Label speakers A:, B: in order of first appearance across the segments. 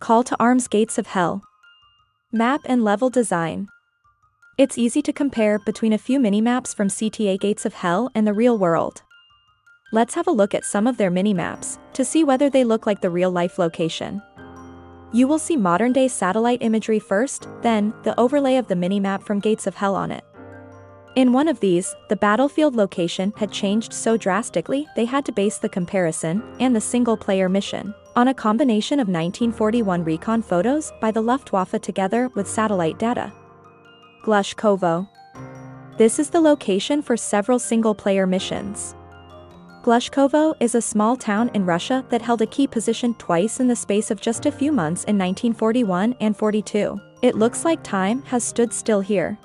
A: Call to arms gates of hell. Map and level design. It's easy to compare between a few mini-maps from CTA Gates of Hell and the real world. Let's have a look at some of their mini-maps to see whether they look like the real-life location. You will see modern-day satellite imagery first, then the overlay of the mini-map from Gates of Hell on it. In one of these, the battlefield location had changed so drastically they had to base the comparison and the single-player mission on a combination of 1941 recon photos by the Luftwaffe together with satellite data. Glushkovo. This is the location for several single-player missions. Glushkovo is a small town in Russia that held a key position twice in the space of just a few months in 1941 and 42. It looks like time has stood still here.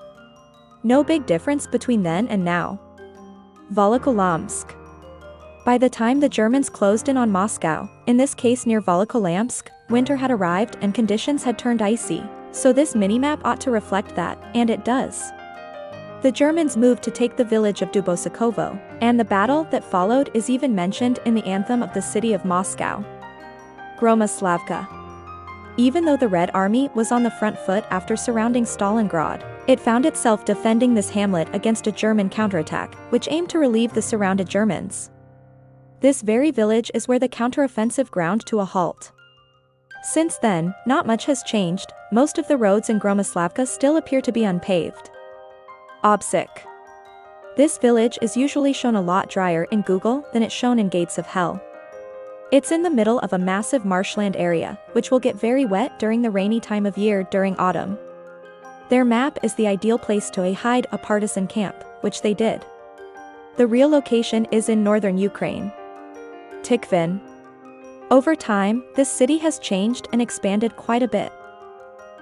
A: No big difference between then and now. Volokholamsk. By the time the Germans closed in on Moscow, in this case near Volokholamsk, winter had arrived and conditions had turned icy, so this minimap ought to reflect that, and it does. The Germans moved to take the village of Obsich, and the battle that followed is even mentioned in the anthem of the city of Moscow. Gromoslavka. Even though the Red Army was on the front foot after surrounding Stalingrad, it found itself defending this hamlet against a German counterattack, which aimed to relieve the surrounded Germans. This very village is where the counteroffensive ground to a halt. Since then, not much has changed. Most of the roads in Gromoslavka still appear to be unpaved. Obsich. This village is usually shown a lot drier in Google than it's shown in Gates of Hell. It's in the middle of a massive marshland area, which will get very wet during the rainy time of year during autumn. Their map is the ideal place to hide a partisan camp, which they did. The real location is in northern Ukraine. Tikhvin. Over time, this city has changed and expanded quite a bit.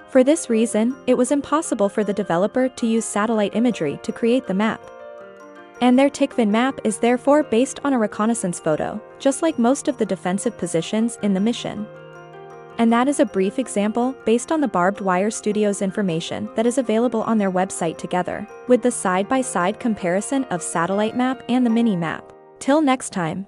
A: For this reason, it was impossible for the developer to use satellite imagery to create the map. And their Tikhvin map is therefore based on a reconnaissance photo, just like most of the defensive positions in the mission. And that is a brief example based on the Barbed Wire Studios information that is available on their website together with the side-by-side comparison of satellite map and the mini-map. Till next time.